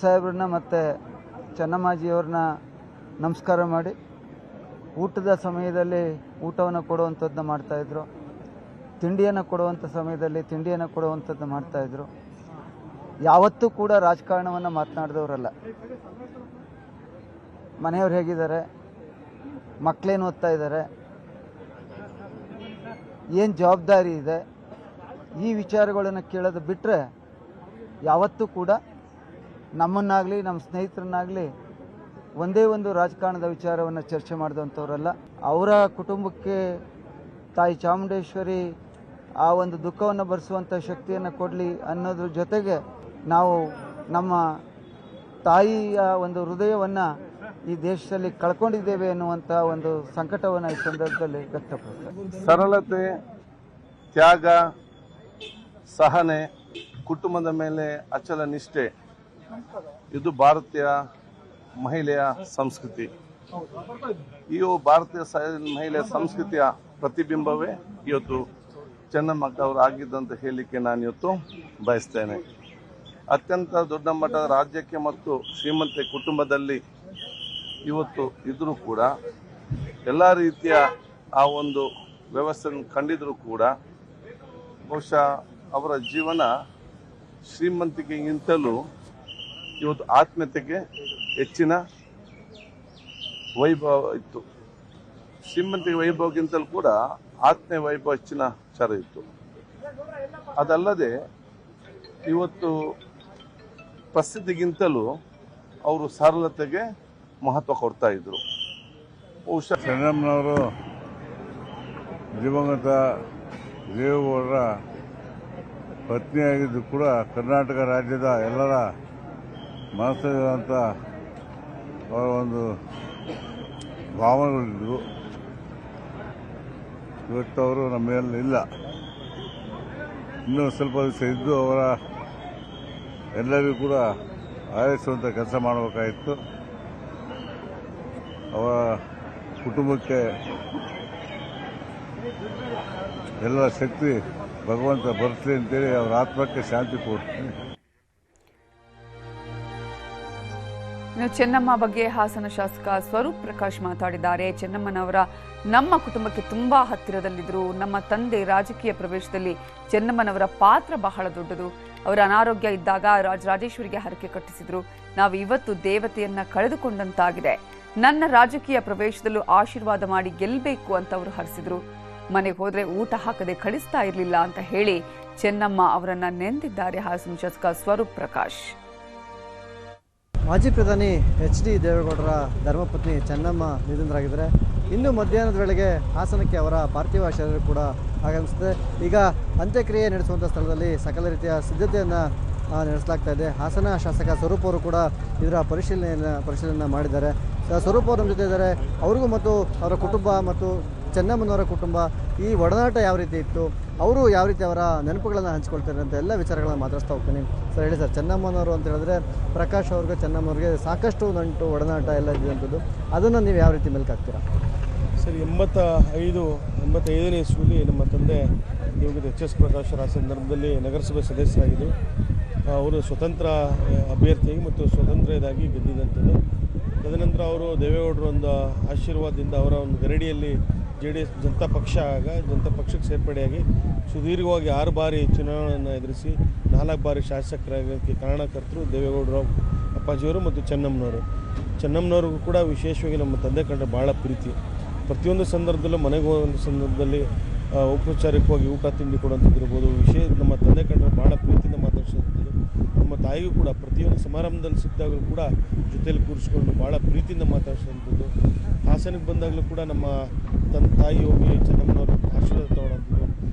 ಸಾಹೇಬ್ರನ್ನ ಮತ್ತು ಚೆನ್ನಮ್ಮಾಜಿಯವ್ರನ್ನ ನಮಸ್ಕಾರ ಮಾಡಿ ಊಟದ ಸಮಯದಲ್ಲಿ ಊಟವನ್ನು ಕೊಡುವಂಥದ್ದನ್ನ ಮಾಡ್ತಾಯಿದ್ರು, ತಿಂಡಿಯನ್ನು ಕೊಡುವಂಥ ಸಮಯದಲ್ಲಿ ತಿಂಡಿಯನ್ನು ಕೊಡುವಂಥದ್ದು ಮಾಡ್ತಾಯಿದ್ರು. ಯಾವತ್ತೂ ಕೂಡ ರಾಜಕಾರಣವನ್ನು ಮಾತನಾಡಿದವರಲ್ಲ. ಮನೆಯವ್ರು ಹೇಗಿದ್ದಾರೆ, ಮಕ್ಕಳೇನು ಓದ್ತಾ ಇದ್ದಾರೆ, ಏನು ಜವಾಬ್ದಾರಿ ಇದೆ, ಈ ವಿಚಾರಗಳನ್ನು ಕೇಳೋದು ಬಿಟ್ಟರೆ ಯಾವತ್ತೂ ಕೂಡ ನಮ್ಮನ್ನಾಗಲಿ ನಮ್ಮ ಸ್ನೇಹಿತರನ್ನಾಗಲಿ ಒಂದೇ ಒಂದು ರಾಜಕಾರಣದ ವಿಚಾರವನ್ನು ಚರ್ಚೆ ಮಾಡಿದಂಥವರಲ್ಲ. ಅವರ ಕುಟುಂಬಕ್ಕೆ ತಾಯಿ ಚಾಮುಂಡೇಶ್ವರಿ ಆ ಒಂದು ದುಃಖವನ್ನು ಭರಿಸುವಂಥ ಶಕ್ತಿಯನ್ನು ಕೊಡಲಿ ಅನ್ನೋದ್ರ ಜೊತೆಗೆ ನಾವು ನಮ್ಮ ತಾಯಿಯ ಒಂದು ಹೃದಯವನ್ನು ಈ ದೇಶದಲ್ಲಿ ಕಳ್ಕೊಂಡಿದ್ದೇವೆ ಅನ್ನುವಂಥ ಒಂದು ಸಂಕಟವನ್ನು ಈ ಸಂದರ್ಭದಲ್ಲಿ ವ್ಯಕ್ತಪಡಿಸ್ತಾರೆ. ಸರಳತೆ, ತ್ಯಾಗ, ಸಹನೆ, ಕುಟುಂಬದ ಮೇಲೆ ಅಚಲ ನಿಷ್ಠೆ, ಇದು ಭಾರತೀಯ ಮಹಿಳೆಯ ಸಂಸ್ಕೃತಿ. ಈ ಭಾರತೀಯ ಮಹಿಳೆಯ ಸಂಸ್ಕೃತಿಯ ಪ್ರತಿಬಿಂಬವೇ ಇವತ್ತು ಚೆನ್ನಮ್ಮಕ್ಕವರು ಆಗಿದ್ದಂತ ಹೇಳಲಿಕ್ಕೆ ನಾನು ಇವತ್ತು ಬಯಸ್ತೇನೆ. ಅತ್ಯಂತ ದೊಡ್ಡ ಮಟ್ಟದ ರಾಜ್ಯಕ್ಕೆ ಮತ್ತು ಶ್ರೀಮಂತ ಕುಟುಂಬದಲ್ಲಿ ಇವತ್ತು ಇದ್ರೂ ಕೂಡ ಎಲ್ಲ ರೀತಿಯ ಆ ಒಂದು ವ್ಯವಸ್ಥೆಯನ್ನು ಕಂಡಿದ್ರೂ ಕೂಡ ಬಹುಶಃ ಅವರ ಜೀವನ ಶ್ರೀಮಂತಿಕೆಗಿಂತಲೂ ಇವತ್ತು ಆತ್ಮೀಯತೆಗೆ ಹೆಚ್ಚಿನ ವೈಭವ ಇತ್ತು. ಶ್ರೀಮಂತಿಕೆ ವೈಭವಕ್ಕಿಂತಲೂ ಕೂಡ ಆತ್ಮೀಯ ವೈಭವ ಹೆಚ್ಚಿನ ವಿಚಾರ ಇತ್ತು. ಅದಲ್ಲದೆ ಇವತ್ತು ಪ್ರಸಿದ್ಧಿಗಿಂತಲೂ ಅವರು ಸರಳತೆಗೆ ಮಹತ್ವ ಕೊಡ್ತಾ ಇದ್ರು. ಬಹುಶಃ ಚೆನ್ನಮ್ಮನವರು ದಿವಂಗತ ದೇವೇಗೌಡರ ಪತ್ನಿಯಾಗಿದ್ದು ಕೂಡ ಕರ್ನಾಟಕ ರಾಜ್ಯದ ಎಲ್ಲರ ಮನಸ್ಸಿರುವಂಥ ಅವರ ಒಂದು ಭಾವನೆಗಳಿದ್ದರು. ಇವತ್ತು ಅವರು ನಮ್ಮ ಮೇಲೆ ಇಲ್ಲ. ಇನ್ನೂ ಸ್ವಲ್ಪ ದಿವಸ ಇದ್ದು ಅವರ ಎಲ್ಲರಿಗೂ ಕೂಡ ಆರೈಸುವಂಥ ಕೆಲಸ ಮಾಡಬೇಕಾಗಿತ್ತು. ಅವರ ಕುಟುಂಬಕ್ಕೆ ಎಲ್ಲ ಶಕ್ತಿ ಭಗವಂತ ಬರ್ತದೆ ಅಂತೇಳಿ ಅವರ ಆತ್ಮಕ್ಕೆ ಶಾಂತಿ ಕೊಡ್ತೀನಿ. ಇನ್ನು ಚೆನ್ನಮ್ಮ ಬಗ್ಗೆ ಹಾಸನ ಶಾಸಕ ಸ್ವರೂಪ್ ಪ್ರಕಾಶ್ ಮಾತಾಡಿದ್ದಾರೆ. ಚೆನ್ನಮ್ಮನವರ ನಮ್ಮ ಕುಟುಂಬಕ್ಕೆ ತುಂಬಾ ಹತ್ತಿರದಲ್ಲಿದ್ದರು. ನಮ್ಮ ತಂದೆ ರಾಜಕೀಯ ಪ್ರವೇಶದಲ್ಲಿ ಚೆನ್ನಮ್ಮನವರ ಪಾತ್ರ ಬಹಳ ದೊಡ್ಡದು. ಅವರ ಅನಾರೋಗ್ಯ ಇದ್ದಾಗ ರಾಜೇಶ್ವರಿಗೆ ಹರಕೆ ಕಟ್ಟಿಸಿದ್ರು. ನಾವು ಇವತ್ತು ದೇವತೆಯನ್ನ ಕಳೆದುಕೊಂಡಂತಾಗಿದೆ. ನನ್ನ ರಾಜಕೀಯ ಪ್ರವೇಶದಲ್ಲೂ ಆಶೀರ್ವಾದ ಮಾಡಿ ಗೆಲ್ಲಬೇಕು ಅಂತ ಅವರು ಹರಿಸಿದ್ರು. ಮನೆಗೆ ಹೋದ್ರೆ ಊಟ ಹಾಕದೆ ಕಳಿಸ್ತಾ ಇರಲಿಲ್ಲ ಅಂತ ಹೇಳಿ ಚೆನ್ನಮ್ಮ ಅವರನ್ನ ನೆಂದಿದ್ದಾರೆ ಹಾಸನ ಶಾಸಕ ಸ್ವರೂಪ್ ಪ್ರಕಾಶ್. ಮಾಜಿ ಪ್ರಧಾನಿ HD ದೇವೇಗೌಡರ ಧರ್ಮಪತ್ನಿ ಚೆನ್ನಮ್ಮ ನಿಧನರಾಗಿದ್ದಾರೆ. ಇಂದು ಮಧ್ಯಾಹ್ನದ ವೇಳೆಗೆ ಹಾಸನಕ್ಕೆ ಅವರ ಪಾರ್ಥಿವ ಶರೀರ ಕೂಡ ಆಗಮಿಸುತ್ತದೆ. ಈಗ ಅಂತ್ಯಕ್ರಿಯೆ ನಡೆಸುವಂಥ ಸ್ಥಳದಲ್ಲಿ ಸಕಲ ರೀತಿಯ ಸಿದ್ಧತೆಯನ್ನು ನಡೆಸಲಾಗ್ತಾ ಇದೆ. ಹಾಸನ ಶಾಸಕ ಸ್ವರೂಪ್ ಅವರು ಕೂಡ ಇದರ ಪರಿಶೀಲನೆ ಮಾಡಿದ್ದಾರೆ. ಸ್ವರೂಪ್ ಅವರು ನಮ್ಮ ಜೊತೆ ಇದ್ದಾರೆ. ಅವ್ರಿಗೂ ಮತ್ತು ಅವರ ಕುಟುಂಬ ಮತ್ತು ಚೆನ್ನಮ್ಮನವರ ಕುಟುಂಬ ಈ ಒಡನಾಟ ಯಾವ ರೀತಿ ಇತ್ತು, ಅವರು ಯಾವ ರೀತಿ ಅವರ ನೆನಪುಗಳನ್ನು ಹಂಚಿಕೊಳ್ತಾರೆ ಅಂತ ಎಲ್ಲ ವಿಚಾರಗಳನ್ನು ಮಾತಾಡ್ತಾ ಹೋಗ್ತೀನಿ. ಸರ್ ಹೇಳಿ ಸರ್, ಚೆನ್ನಮ್ಮನವರು ಅಂತ ಹೇಳಿದ್ರೆ ಪ್ರಕಾಶ್ ಅವ್ರಿಗೆ ಚೆನ್ನಮ್ಮವ್ರಿಗೆ ಸಾಕಷ್ಟು ನಂಟು ಒಡನಾಟ ಎಲ್ಲ ಇದ್ದಂಥದ್ದು, ಅದನ್ನು ನೀವು ಯಾವ ರೀತಿ ಮೆಲ್ಕಾಗ್ತೀರಾ? ಸರ್, 85ನೇ ಇಸ್ವಿಯಲ್ಲಿ ನಮ್ಮ ತಂದೆ ದಿವಂಗತ HS ಪ್ರಕಾಶ್ ಆ ಸಂದರ್ಭದಲ್ಲಿ ನಗರಸಭೆ ಸದಸ್ಯರಾಗಿದ್ದು ಅವರು ಸ್ವತಂತ್ರ ಅಭ್ಯರ್ಥಿಯಾಗಿ ಮತ್ತು ಸ್ವತಂತ್ರದಾಗಿ ಗೆದ್ದಿದ್ದಂಥದ್ದು. ತದನಂತರ ಅವರು ದೇವೇಗೌಡರ ಒಂದು ಆಶೀರ್ವಾದದಿಂದ ಅವರ ಒಂದು ಗರಡಿಯಲ್ಲಿ JDS ಜನತಾ ಪಕ್ಷಕ್ಕೆ ಸೇರ್ಪಡೆಯಾಗಿ ಸುದೀರ್ಘವಾಗಿ 6 ಬಾರಿ ಚುನಾವಣೆಯನ್ನು ಎದುರಿಸಿ 4 ಬಾರಿ ಶಾಸಕರಾಗೋಕ್ಕೆ ಕಾರಣಕರ್ತರು ದೇವೇಗೌಡರು ಅಪ್ಪಾಜಿಯವರು ಮತ್ತು ಚೆನ್ನಮ್ಮನವ್ರಿಗೂ ಕೂಡ ವಿಶೇಷವಾಗಿ ನಮ್ಮ ತಂದೆ ಕಂಡ್ರೆ ಭಾಳ ಪ್ರೀತಿ. ಪ್ರತಿಯೊಂದು ಸಂದರ್ಭದಲ್ಲೂ ಮನೆಗೆ ಹೋಗುವ ಸಂದರ್ಭದಲ್ಲಿ ಔಪಚಾರಿಕವಾಗಿ ಊಟ ತಿಂಡಿ ಕೊಡುವಂಥದ್ದಿರ್ಬೋದು, ನಮ್ಮ ತಂದೆ ಕಂಡ್ರೆ ಭಾಳ ಪ್ರೀತಿಯಿಂದ ಮಾತಾಡ್ಸೋಂಥದ್ದು. ನಮ್ಮ ತಾಯಿಗೂ ಕೂಡ ಪ್ರತಿಯೊಂದು ಸಮಾರಂಭದಲ್ಲಿ ಸಿಕ್ಕಿದಾಗಲೂ ಕೂಡ ಜೊತೆಯಲ್ಲಿ ಕೂರಿಸ್ಕೊಂಡು ಭಾಳ ಪ್ರೀತಿಯಿಂದ ಮಾತಾಡ್ಸೋಂಥದ್ದು. ಹಾಸನಕ್ಕೆ ಬಂದಾಗಲೂ ಕೂಡ ನಮ್ಮ ತಾಯಿ ಹೋಗಿ ಚೆನ್ನಮ್ಮನವ್ರ ಆಶೀರ್ವಾದ ತಗೊಳ್ಳೋಂಥದ್ದು.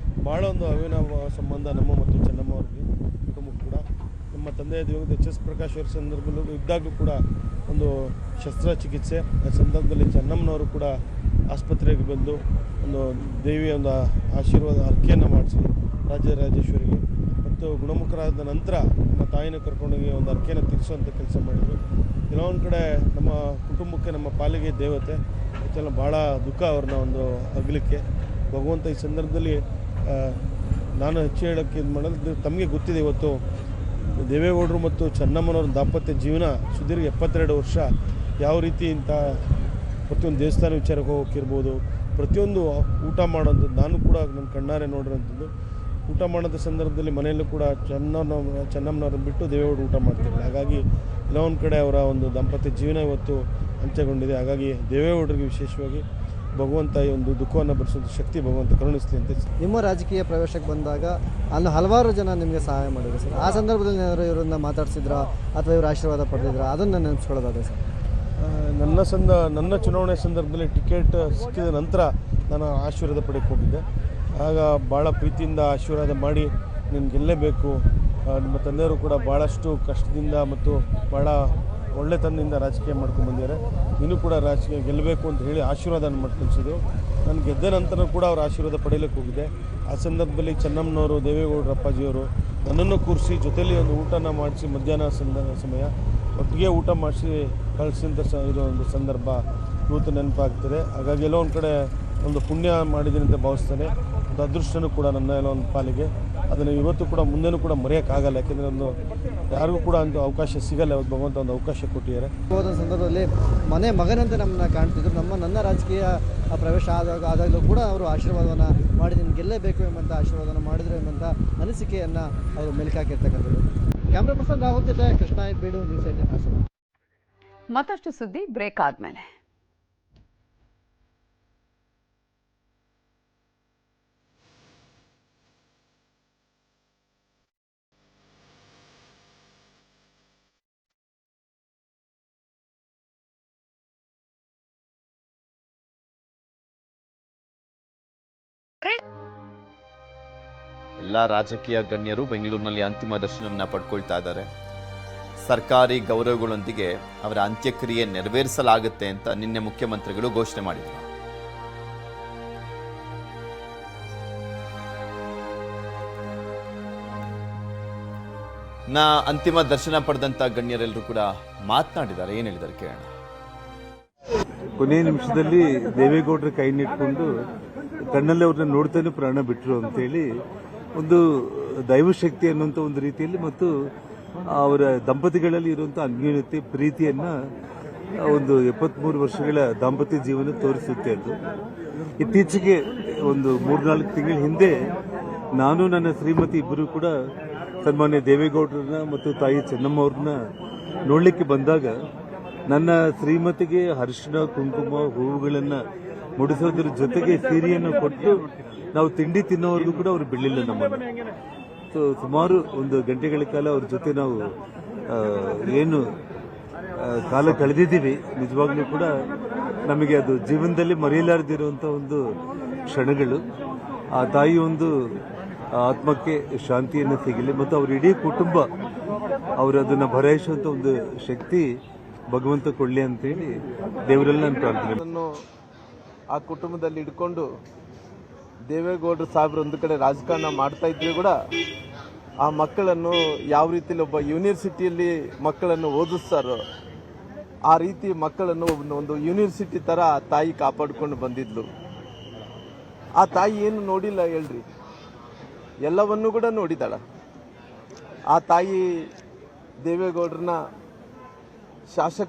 ಭಾಳ ಒಂದು ಅವಿನಾವ ಸಂಬಂಧ ನಮ್ಮ ಮತ್ತು ಚೆನ್ನಮ್ಮವ್ರಿಗೆ ಕುಟುಂಬಕ್ಕೂ ಕೂಡ. ನಮ್ಮ ತಂದೆ ದಿವಂಗತ HS ಪ್ರಕಾಶ್ ಅವರ ಸಂದರ್ಭದಲ್ಲೂ ಇದ್ದಾಗಲೂ ಕೂಡ ಒಂದು ಶಸ್ತ್ರಚಿಕಿತ್ಸೆ ಆ ಸಂದರ್ಭದಲ್ಲಿ ಚೆನ್ನಮ್ಮನವರು ಕೂಡ ಆಸ್ಪತ್ರೆಗೆ ಬಂದು ಒಂದು ದೇವಿಯ ಒಂದು ಆಶೀರ್ವಾದ ಹರಕೆಯನ್ನು ಮಾಡಿಸಿ ರಾಜರಾಜೇಶ್ವರಿಗೆ ಮತ್ತು ಗುಣಮುಖರಾದ ನಂತರ ನಮ್ಮ ತಾಯಿನ ಕರ್ಕೊಂಡೋಗಿ ಒಂದು ಹರಕೆಯನ್ನು ತೀರಿಸುವಂಥ ಕೆಲಸ ಮಾಡಿದರು. ಕೆಲವೊಂದು ಕಡೆ ನಮ್ಮ ಕುಟುಂಬಕ್ಕೆ ನಮ್ಮ ಪಾಲಿಗೆ ದೇವತೆ ಇದೆಲ್ಲ ಭಾಳ ದುಃಖ ಅವ್ರನ್ನ ಒಂದು ಅಗಲಿಕ್ಕೆ. ಭಗವಂತ ಈ ಸಂದರ್ಭದಲ್ಲಿ ನಾನು ಹೆಚ್ಚು ಹೇಳೋಕ್ಕೆ ಇದು ಮಾಡೋದು ತಮಗೆ ಗೊತ್ತಿದೆ. ಇವತ್ತು ದೇವೇಗೌಡರು ಮತ್ತು ಚೆನ್ನಮ್ಮನವ್ರ ದಾಂಪತ್ಯ ಜೀವನ ಸುದೀರ್ಘ 72 ವರ್ಷ ಯಾವ ರೀತಿ ಇಂಥ ಪ್ರತಿಯೊಂದು ದೇವಸ್ಥಾನ ವಿಚಾರಕ್ಕೆ ಹೋಗೋಕ್ಕಿರ್ಬೋದು, ಪ್ರತಿಯೊಂದು ಊಟ ಮಾಡೋಂಥದ್ದು ನಾನು ಕೂಡ ನನ್ನ ಕಣ್ಣಾರೆ ನೋಡಿರೋಂಥದ್ದು. ಊಟ ಮಾಡೋಂಥ ಸಂದರ್ಭದಲ್ಲಿ ಮನೆಯಲ್ಲೂ ಕೂಡ ಚೆನ್ನಮ್ಮನವ್ರನ್ನ ಬಿಟ್ಟು ದೇವೇಗೌಡರು ಊಟ ಮಾಡ್ತಿರಲಿಲ್ಲ. ಹಾಗಾಗಿ ಎಲ್ಲ ಒಂದು ಕಡೆ ಅವರ ಒಂದು ದಾಂಪತ್ಯ ಜೀವನ ಇವತ್ತು ಅಂತ್ಯಗೊಂಡಿದೆ. ಹಾಗಾಗಿ ದೇವೇಗೌಡರಿಗೆ ವಿಶೇಷವಾಗಿ ಭಗವಂತ ಈ ಒಂದು ದುಃಖವನ್ನು ಭರಿಸುವಂಥ ಶಕ್ತಿ ಭಗವಂತ ಕರುಣಿಸಲಿ ಅಂತ. ನಿಮ್ಮ ರಾಜಕೀಯ ಪ್ರವೇಶಕ್ಕೆ ಬಂದಾಗ ಅಲ್ಲಿ ಹಲವಾರು ಜನ ನಿಮಗೆ ಸಹಾಯ ಮಾಡಿದ್ರು ಸರ್. ಆ ಸಂದರ್ಭದಲ್ಲಿ ಏನಾದರೂ ಇವರನ್ನ ಮಾತಾಡ್ಸಿದ್ರಾ ಅಥವಾ ಇವರು ಆಶೀರ್ವಾದ ಪಡೆದಿದ್ರಾ, ಅದನ್ನು ನೆನೆಸ್ಕೊಳ್ಳೋದಾದ್ರೆ ಸರ್? ನನ್ನ ಚುನಾವಣೆ ಸಂದರ್ಭದಲ್ಲಿ ಟಿಕೆಟ್ ಸಿಕ್ಕಿದ ನಂತರ ನಾನು ಆಶೀರ್ವಾದ ಪಡೆಯಕ್ಕೆ ಹೋಗಿದ್ದೆ. ಆಗ ಭಾಳ ಪ್ರೀತಿಯಿಂದ ಆಶೀರ್ವಾದ ಮಾಡಿ ನೀನು ಗೆಲ್ಲಲೇಬೇಕು, ನಿಮ್ಮ ತಂದೆಯವರು ಕೂಡ ಭಾಳಷ್ಟು ಕಷ್ಟದಿಂದ ಮತ್ತು ಭಾಳ ಒಳ್ಳೆತನದಿಂದ ರಾಜಕೀಯ ಮಾಡ್ಕೊಂಡು ಬಂದಿದ್ದಾರೆ, ನೀನು ಕೂಡ ರಾಜಕೀಯ ಗೆಲ್ಲಬೇಕು ಅಂತ ಹೇಳಿ ಆಶೀರ್ವಾದ ಮಾಡಿ ಕಳಿಸಿದ್ರು. ನಾನು ಗೆದ್ದ ನಂತರ ಕೂಡ ಅವ್ರ ಆಶೀರ್ವಾದ ಪಡೆಯಲಿಕ್ಕೆ ಹೋಗಿದ್ದೆ. ಆ ಸಂದರ್ಭದಲ್ಲಿ ಚೆನ್ನಮ್ಮನವರು, ದೇವೇಗೌಡರು ಅಪ್ಪಾಜಿಯವರು ನನ್ನನ್ನು ಕೂರಿಸಿ ಜೊತೆಯಲ್ಲಿ ಒಂದು ಊಟನ ಮಾಡಿಸಿ ಮಧ್ಯಾಹ್ನ ಸಮಯ ಒಟ್ಟಿಗೆ ಊಟ ಮಾಡಿಸಿ ಕಳಿಸಿದಂಥ ಇರೋ ಒಂದು ಸಂದರ್ಭ ಇವತ್ತು ನೆನಪಾಗ್ತದೆ. ಹಾಗಾಗಿ ಎಲ್ಲೋ ಒಂದು ಕಡೆ ಒಂದು ಪುಣ್ಯ ಮಾಡಿದ್ದೀನಿ ಅಂತ ಭಾವಿಸ್ತೇನೆ. ಒಂದು ಅದೃಷ್ಟನೂ ಕೂಡ ನನ್ನ ಎಲ್ಲ ಒಂದು ಪಾಲಿಗೆ. ಅದನ್ನು ಇವತ್ತು ಕೂಡ ಮುಂದೆನೂ ಕೂಡ ಮರೆಯೋಕ್ಕಾಗಲ್ಲ. ಯಾಕೆಂದರೆ ಒಂದು ಯಾರಿಗೂ ಕೂಡ ಒಂದು ಅವಕಾಶ ಸಿಗಲ್ಲ. ಇವತ್ತು ಭಗವಂತ ಒಂದು ಅವಕಾಶ ಕೊಟ್ಟಿದ್ದಾರೆ. ಹೋದ ಸಂದರ್ಭದಲ್ಲಿ ಮಗನಂತೆ ನಮ್ಮನ್ನ ಕಾಣ್ತಿದ್ರು. ನನ್ನ ರಾಜಕೀಯ ಪ್ರವೇಶ ಆದಾಗಲೂ ಕೂಡ ಅವರು ಆಶೀರ್ವಾದವನ್ನು ಮಾಡಿ ನೀನು ಗೆಲ್ಲಬೇಕು ಎಂಬಂಥ ಆಶೀರ್ವಾದನ ಮಾಡಿದ್ರು ಎಂಬಂಥ ಅನಿಸಿಕೆಯನ್ನು ಅವರು ಮೆಲುಕಾಕಿರ್ತಕ್ಕಂಥದ್ದು. ಕ್ಯಾಮ್ರಾ ಪರ್ಸನ್ ರಾಹುಲ್ ಜೊತೆ ಕೃಷ್ಣ ಬೀಡು, ನ್ಯೂಸ್ 18 ಹಾಸನ. ಮತ್ತಷ್ಟು ಸುದ್ದಿ ಬ್ರೇಕ್ ಆದ್ಮೇಲೆ. ಎಲ್ಲ ರಾಜಕೀಯ ಗಣ್ಯರು ಬೆಂಗಳೂರಿನಲ್ಲಿ ಅಂತಿಮ ದರ್ಶನವನ್ನು ಪಡ್ಕೊಳ್ತಾ ಇದ್ದಾರೆ. ಸರ್ಕಾರಿ ಗೌರವಗಳೊಂದಿಗೆ ಅವರ ಅಂತ್ಯಕ್ರಿಯೆ ನೆರವೇರಿಸಲಾಗುತ್ತೆ ಅಂತ ನಿನ್ನೆ ಮುಖ್ಯಮಂತ್ರಿಗಳು ಘೋಷಣೆ ಮಾಡಿದರು. ಅಂತಿಮ ದರ್ಶನ ಪಡೆದಂತ ಗಣ್ಯರೆಲ್ಲರೂ ಕೂಡ ಮಾತನಾಡಿದ್ದಾರೆ. ಏನ್ ಹೇಳಿದ್ದಾರೆ ಕೇಳೋಣ. ಕೊನೆಯ ನಿಮಿಷದಲ್ಲಿ ದೇವೇಗೌಡರ ಕೈ ನಿಟ್ಕೊಂಡು ಕಣ್ಣಲ್ಲಿ ಅವ್ರನ್ನ ನೋಡ್ತಾನೆ ಪ್ರಾಣ ಬಿಟ್ಟರು ಅಂತೇಳಿ ಒಂದು ದೈವಶಕ್ತಿ ಅನ್ನುವಂಥ ಒಂದು ರೀತಿಯಲ್ಲಿ ಮತ್ತು ಅವರ ದಂಪತಿಗಳಲ್ಲಿ ಇರುವಂಥ ಅನ್ಯೋನ್ಯತೆ, ಪ್ರೀತಿಯನ್ನ ಒಂದು 73 ವರ್ಷಗಳ ದಾಂಪತ್ಯ ಜೀವನ ತೋರಿಸುತ್ತೆ. ಅದು ಇತ್ತೀಚೆಗೆ ಒಂದು 3-4 ತಿಂಗಳ ಹಿಂದೆ ನಾನು ನನ್ನ ಶ್ರೀಮತಿ ಇಬ್ಬರು ಕೂಡ ಸನ್ಮಾನ್ಯ ದೇವೇಗೌಡರನ್ನ ಮತ್ತು ತಾಯಿ ಚೆನ್ನಮ್ಮ ಅವ್ರನ್ನ ನೋಡ್ಲಿಕ್ಕೆ ಬಂದಾಗ ನನ್ನ ಶ್ರೀಮತಿಗೆ ಅರಿಶಿಣ, ಕುಂಕುಮ, ಹೂವುಗಳನ್ನ ಮುಡಿಸೋದ್ರ ಜೊತೆಗೆ ಸೀರೆಯನ್ನು ಕೊಟ್ಟು ನಾವು ತಿಂಡಿ ತಿನ್ನೋವರೆಗೂ ಕೂಡ ಅವರು ಬಿಡಲಿಲ್ಲ ನಮ್ಮನ್ನು. ಸೊ ಸುಮಾರು ಒಂದು ಗಂಟೆಗಳ ಕಾಲ ಅವ್ರ ಜೊತೆ ನಾವು ಏನು ಕಾಲ ಕಳೆದಿದ್ದೀವಿ. ನಿಜವಾಗ್ಲೂ ಕೂಡ ನಮಗೆ ಅದು ಜೀವನದಲ್ಲಿ ಮರೆಯಲಾರದಿರುವಂಥ ಒಂದು ಕ್ಷಣಗಳು. ಆ ತಾಯಿ ಒಂದು ಆತ್ಮಕ್ಕೆ ಶಾಂತಿಯನ್ನು ಸಿಗಲಿ ಮತ್ತು ಅವ್ರ ಇಡೀ ಕುಟುಂಬ ಅವರು ಅದನ್ನು ಭರೈಸುವಂಥ ಒಂದು ಶಕ್ತಿ ಭಗವಂತ ಕೊಡಲಿ ಅಂತೇಳಿ ದೇವರಲ್ಲಿ ನಾನು ಪ್ರಾರ್ಥನೆ. ಆ ಕುಟುಂಬದಲ್ಲಿ ಇಟ್ಕೊಂಡು ದೇವೇಗೌಡರು ಸಾಹೇಬ್ರು ಒಂದು ಕಡೆ ರಾಜಕಾರಣ ಮಾಡ್ತಾ ಇದ್ರು ಕೂಡ ಆ ಮಕ್ಕಳನ್ನು ಯಾವ ರೀತಿಯಲ್ಲಿ ಒಬ್ಬ ಯೂನಿವರ್ಸಿಟಿಯಲ್ಲಿ ಮಕ್ಕಳನ್ನು ಓದಿಸ್ತಾರೋ ಆ ರೀತಿ ಮಕ್ಕಳನ್ನು ಒಂದು ಯೂನಿವರ್ಸಿಟಿ ಥರ ಆ ತಾಯಿ ಕಾಪಾಡಿಕೊಂಡು ಬಂದಿದ್ಲು. ಆ ತಾಯಿ ಏನು ನೋಡಿಲ್ಲ ಹೇಳ್ರಿ, ಎಲ್ಲವನ್ನೂ ಕೂಡ ನೋಡಿದಾಳ. ಆ ತಾಯಿ ದೇವೇಗೌಡರನ್ನ ಶಾಸಕ